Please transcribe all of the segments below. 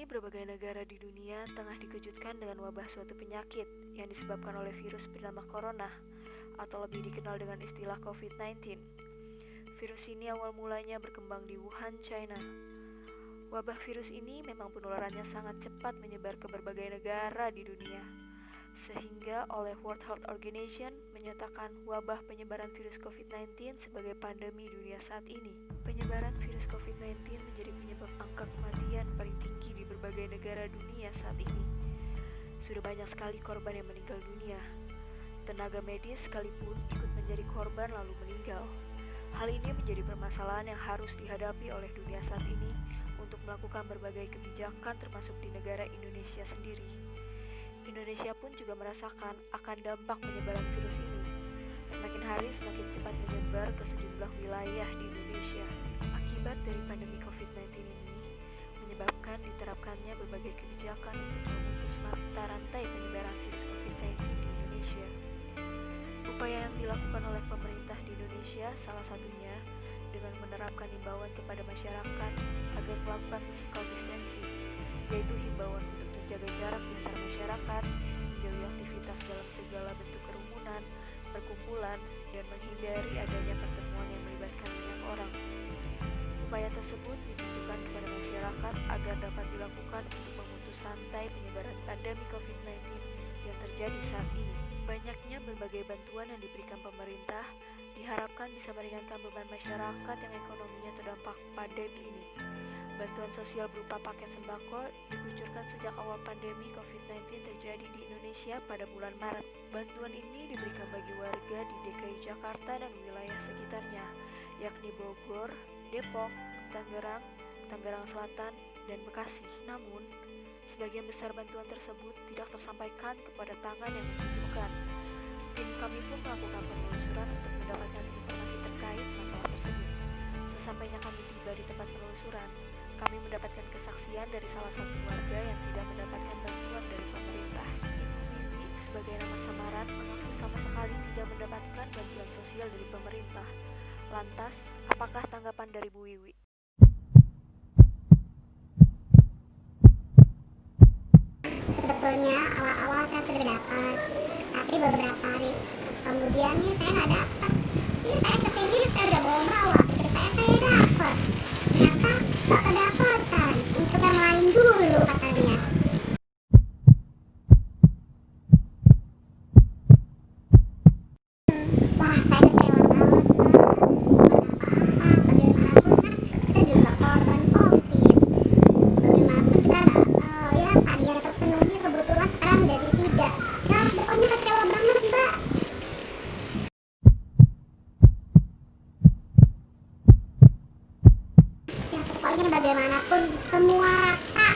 berbagai negara di dunia tengah dikejutkan dengan wabah suatu penyakit yang disebabkan oleh virus bernama corona, atau lebih dikenal dengan istilah COVID-19. Virus ini awal mulanya berkembang di Wuhan, China. Wabah virus ini memang penularannya sangat cepat menyebar ke berbagai negara di dunia, sehingga oleh World Health Organization menyatakan wabah penyebaran virus COVID-19 sebagai pandemi dunia saat ini. Penyebaran virus COVID-19 menjadi penyebab angka kematian paling tinggi di berbagai negara dunia saat ini. Sudah banyak sekali korban yang meninggal dunia. Tenaga medis sekalipun ikut menjadi korban lalu meninggal. Hal ini menjadi permasalahan yang harus dihadapi oleh dunia saat ini untuk melakukan berbagai kebijakan termasuk di negara Indonesia sendiri. Indonesia pun juga merasakan akan dampak penyebaran virus ini. Semakin hari semakin cepat menyebar ke sejumlah wilayah di Indonesia. Akibat dari pandemi COVID-19 ini menyebabkan diterapkannya berbagai kebijakan untuk memutus mata rantai penyebaran virus COVID-19 di Indonesia. Upaya yang dilakukan oleh pemerintah di Indonesia salah satunya dengan menerapkan himbauan kepada masyarakat agar melakukan physical distancing, yaitu himbauan untuk menjaga jarak di antara masyarakat, menjauhi aktivitas dalam segala bentuk kerumunan, perkumpulan, dan menghindari adanya pertemuan yang melibatkan banyak orang. Upaya tersebut ditujukan kepada masyarakat agar dapat dilakukan untuk memutus rantai penyebaran pandemi COVID-19 yang terjadi saat ini. Banyaknya berbagai bantuan yang diberikan pemerintah diharapkan bisa meringankan beban masyarakat yang ekonominya terdampak pandemi ini. Bantuan sosial berupa paket sembako dikucurkan sejak awal pandemi COVID-19 terjadi di Indonesia pada bulan Maret. Bantuan ini diberikan bagi warga di DKI Jakarta dan wilayah sekitarnya, yakni Bogor, Depok, Tangerang Selatan, dan Bekasi. Namun, sebagian besar bantuan tersebut tidak tersampaikan kepada tangan yang membutuhkan. Tim kami pun melakukan penelusuran untuk mendapatkan informasi terkait masalah tersebut. Sesampainya kami tiba di tempat penelusuran, kami mendapatkan kesaksian dari salah satu warga yang tidak mendapatkan bantuan dari pemerintah. Ibu Wiwi sebagai nama samaran mengaku sama sekali tidak mendapatkan bantuan sosial dari pemerintah. Lantas, apakah tanggapan dari Bu Wiwi? Sebetulnya awal-awal saya sudah dapat, tapi beberapa hari kemudiannya saya nggak dapat. Saya kesini saya udah bawa pikir saya dapat, ternyata nggak kedapatan. Untuk yang lain dulu katanya. Wah, saya kecewa banget, Mas. Bagaimanapun kan kita juga korban COVID. Bagaimanapun kita tadinya terpenuhi, kebetulan sekarang jadi tidak. Ya pokoknya kecewa banget, Mbak. Ya pokoknya bagaimanapun semua rata,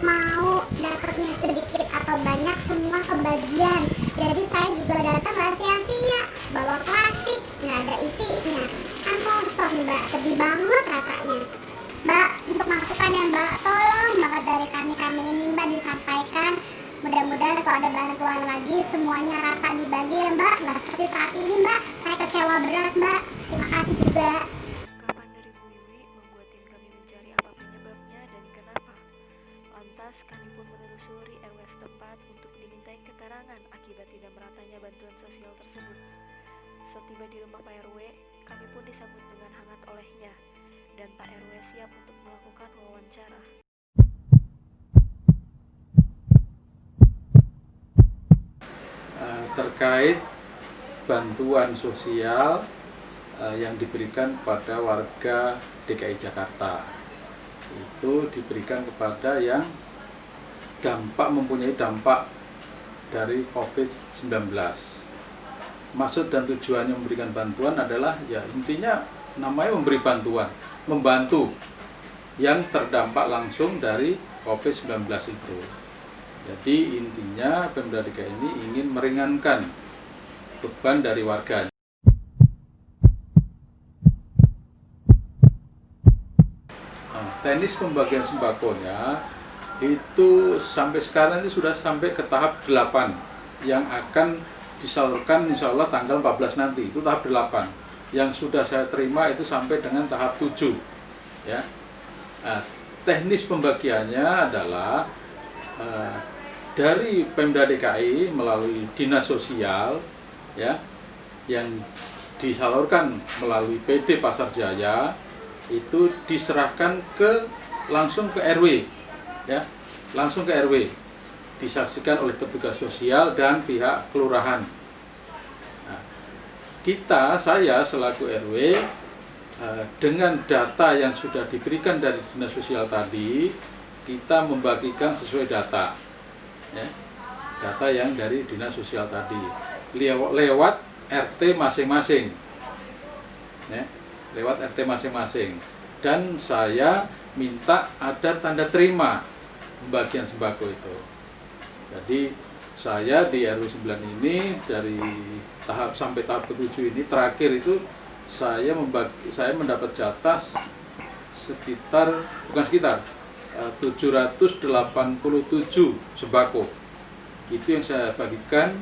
mau dapatnya sedikit atau banyak semua kebagian. Jadi saya juga datang gak sia-sia, bawa plastik, gak ada isinya, kan kosong, Mbak. Sedih banget rasanya, Mbak. Untuk masukan ya, Mbak, tolong banget dari kami ini, Mbak, disampaikan. Mudah-mudahan kalau ada bantuan lagi semuanya rata dibagi ya, Mbak. Nggak seperti saat ini, Mbak. Saya kecewa berat, Mbak. Terima kasih juga. Kapan dari Bu Wiwi membuat tim kami mencari apa penyebabnya dan kenapa. Lantas kami pun menelusuri RW setempat untuk dimintai keterangan akibat tidak meratanya bantuan sosial tersebut. Setiba di rumah Pak RW, kami pun disambut dengan hangat olehnya, dan Pak RW siap untuk melakukan wawancara. Terkait bantuan sosial yang diberikan kepada warga DKI Jakarta, itu diberikan kepada yang mempunyai dampak dari COVID-19. Maksud dan tujuannya memberikan bantuan adalah ya intinya namanya memberi bantuan, membantu yang terdampak langsung dari COVID-19 itu. Jadi intinya Pemda DKI ini ingin meringankan beban dari warga. Teknis pembagian sembakonya itu sampai sekarang ini sudah sampai ke tahap 8 yang akan disalurkan insya Allah tanggal 14 nanti, itu tahap 8. Yang sudah saya terima itu sampai dengan tahap 7 ya. teknis pembagiannya adalah dari Pemda DKI melalui Dinas Sosial ya, yang disalurkan melalui PD Pasar Jaya itu diserahkan langsung ke RW ya, langsung ke RW, disaksikan oleh petugas sosial dan pihak kelurahan. Nah, saya selaku RW dengan data yang sudah diberikan dari Dinas Sosial tadi, kita membagikan sesuai data ya, data yang dari Dinas Sosial tadi lewat RT masing-masing ya, lewat RT masing-masing. Dan saya minta ada tanda terima pembagian sembako itu. Jadi saya di RW 9 ini dari tahap sampai tahap ke-7 ini terakhir itu saya mendapat jatah sekitar 787 sembako. Itu yang saya bagikan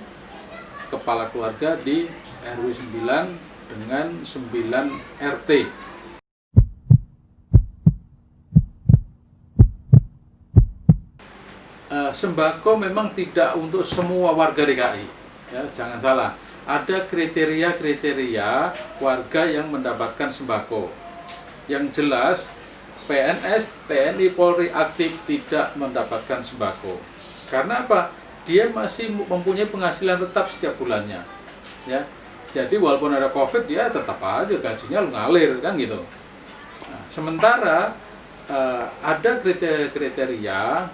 kepala keluarga di RW 9 dengan 9 RT. Sembako memang tidak untuk semua warga DKI ya, jangan salah. Ada kriteria warga yang mendapatkan sembako. Yang jelas PNS, TNI, Polri aktif tidak mendapatkan sembako. Karena apa? Dia masih mempunyai penghasilan tetap setiap bulannya. Ya. Jadi walaupun ada COVID, dia tetap aja gajinya ngalir kan gitu. Nah, sementara ada kriteria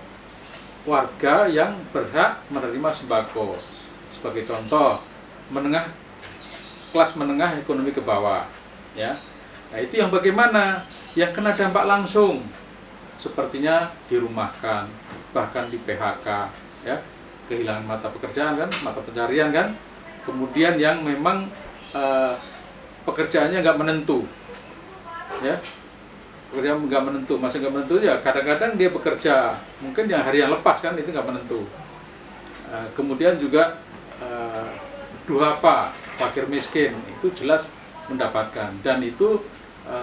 warga yang berhak menerima sembako. Sebagai contoh, kelas menengah ekonomi ke bawah, ya. Nah, itu yang bagaimana? Yang kena dampak langsung, sepertinya dirumahkan, bahkan di PHK, ya, kehilangan mata pekerjaan kan, mata pencarian kan. Kemudian yang memang pekerjaannya nggak menentu, ya. Pekerjaan nggak menentu, masih nggak menentu ya. Kadang-kadang dia bekerja mungkin yang hari yang lepas kan, itu nggak menentu. Kemudian juga duafa, fakir miskin itu jelas mendapatkan, dan itu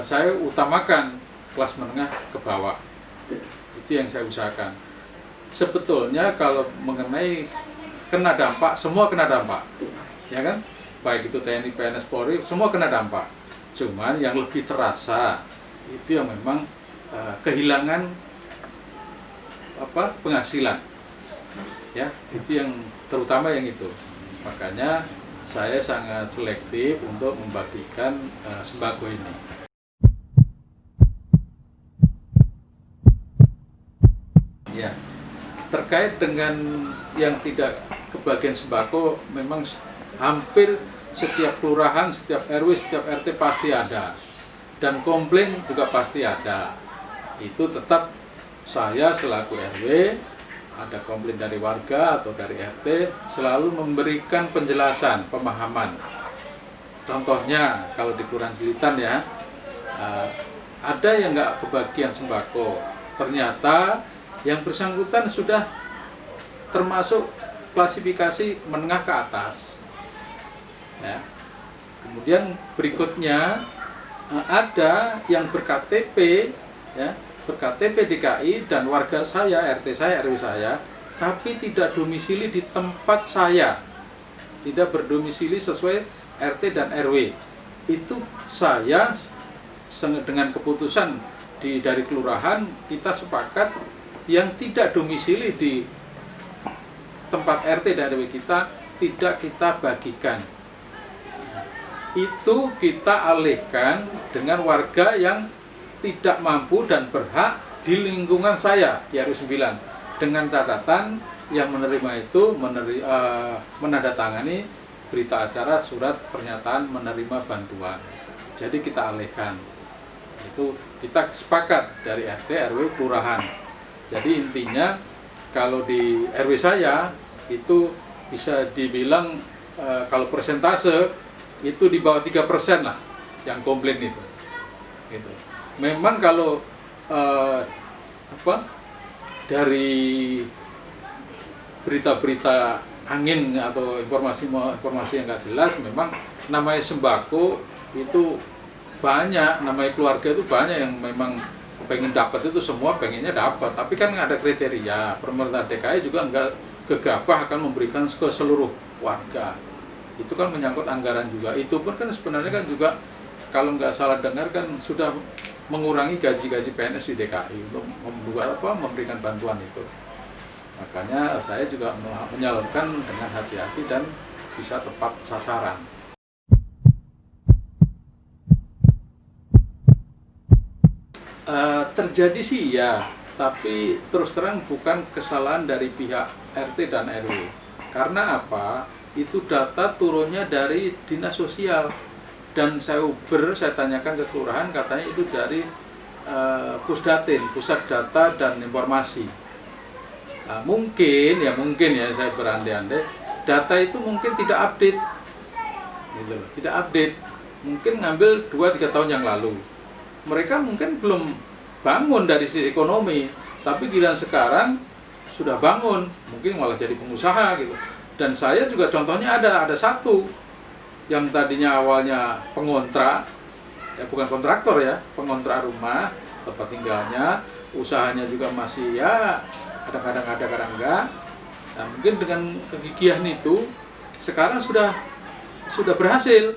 saya utamakan kelas menengah ke bawah. Itu yang saya usahakan. Sebetulnya kalau mengenai kena dampak, semua kena dampak, ya kan? Baik itu TNI, PNS, Polri, semua kena dampak. Cuman yang lebih terasa itu yang memang kehilangan penghasilan, ya, itu yang terutama yang itu. Makanya saya sangat selektif untuk membagikan sembako ini. Ya, terkait dengan yang tidak kebagian sembako, memang hampir setiap kelurahan, setiap RW, setiap RT pasti ada. Dan komplain juga pasti ada. Itu tetap saya selaku RW, ada komplain dari warga atau dari RT, selalu memberikan penjelasan, pemahaman. Contohnya kalau di Kelurahan Silitan ya, ada yang nggak kebagian sembako. Ternyata yang bersangkutan sudah termasuk klasifikasi menengah ke atas. Ya. Kemudian berikutnya ada yang berKTP, ya, berKTP DKI dan warga saya, RT saya, RW saya, tapi tidak domisili di tempat saya, tidak berdomisili sesuai RT dan RW. Itu saya dengan keputusan dari kelurahan, kita sepakat yang tidak domisili di tempat RT dan RW kita tidak kita bagikan. Itu kita alihkan dengan warga yang tidak mampu dan berhak di lingkungan saya di RW 9, dengan catatan yang menerima itu menandatangani berita acara surat pernyataan menerima bantuan. Jadi kita alihkan. Itu kita sepakat dari RT, RW, kelurahan. Jadi intinya kalau di RW saya itu bisa dibilang kalau persentase itu di bawah 3% lah yang komplain itu. Gitu. Memang kalau dari berita-berita angin atau informasi yang nggak jelas, memang namanya sembako itu banyak, namanya keluarga itu banyak yang memang pengen dapat itu semua pengennya dapat, tapi kan nggak ada kriteria. Pemerintah DKI juga nggak gegabah akan memberikan ke seluruh warga. Itu kan menyangkut anggaran juga. Itu pun kan sebenarnya kan juga kalau nggak salah dengar kan sudah mengurangi gaji-gaji PNS di DKI untuk memberikan bantuan itu. Makanya saya juga menyalurkan dengan hati-hati dan bisa tepat sasaran. Terjadi sih ya, tapi terus terang bukan kesalahan dari pihak RT dan RW. Karena apa? Itu data turunnya dari dinas sosial, dan saya tanyakan ke kelurahan, katanya itu dari Pusdatin, Pusat Data dan Informasi. Nah, mungkin ya saya berandai-andai, data itu mungkin tidak update, gitu loh, tidak update. Mungkin ngambil 2-3 tahun yang lalu. Mereka mungkin belum bangun dari sisi ekonomi, tapi giliran sekarang sudah bangun, mungkin malah jadi pengusaha gitu. Dan saya juga contohnya ada satu yang tadinya awalnya pengontrak, ya bukan kontraktor ya, pengontrak rumah tempat tinggalnya, usahanya juga masih ya kadang-kadang ada, kadang enggak. Nah, mungkin dengan kegigihan itu sekarang sudah berhasil,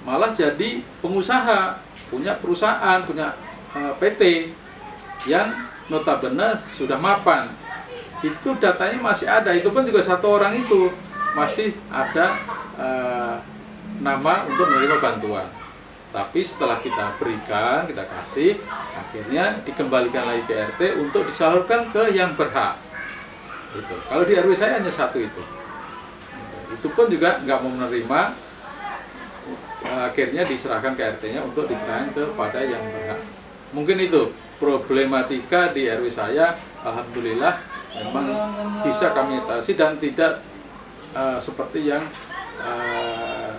malah jadi pengusaha, punya perusahaan, punya PT yang notabene sudah mapan. Itu datanya masih ada, itu pun juga satu orang itu masih ada nama untuk menerima bantuan. Tapi setelah kita berikan, kita kasih, akhirnya dikembalikan lagi ke RT untuk disalurkan ke yang berhak. Gitu. Kalau di RW saya hanya satu itu. Itu pun juga nggak mau menerima, akhirnya diserahkan ke RT-nya untuk diserahkan kepada yang berhak. Mungkin itu problematika di RW saya. Alhamdulillah memang bisa kami atasi dan tidak seperti yang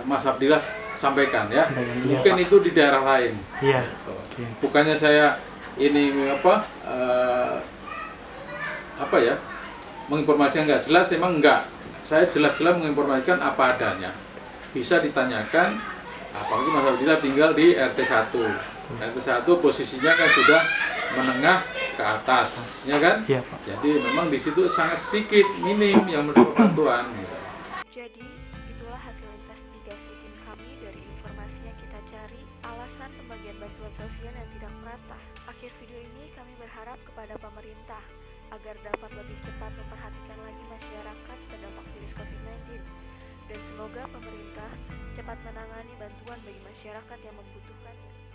Mas Abdillah sampaikan ya. Mungkin itu di daerah lain. Iya. Gitu. Bukannya saya ini menginformasikan nggak jelas, emang enggak. Saya jelas-jelas menginformasikan apa adanya. Bisa ditanyakan, apalagi Mas Abdillah tinggal di RT 1. RT 1 posisinya kan sudah menengah ke atas, ya kan? Iya, Pak. Jadi memang di situ sangat sedikit, minim yang menerima bantuan. Gitu. Jadi, itulah hasil investigasi tim kami dari informasi yang kita cari, alasan pembagian bantuan sosial yang tidak merata. Akhir video ini kami berharap kepada pemerintah agar dapat lebih cepat memperhatikan lagi masyarakat terdampak virus COVID-19. Dan semoga pemerintah cepat menangani bantuan bagi masyarakat yang membutuhkannya.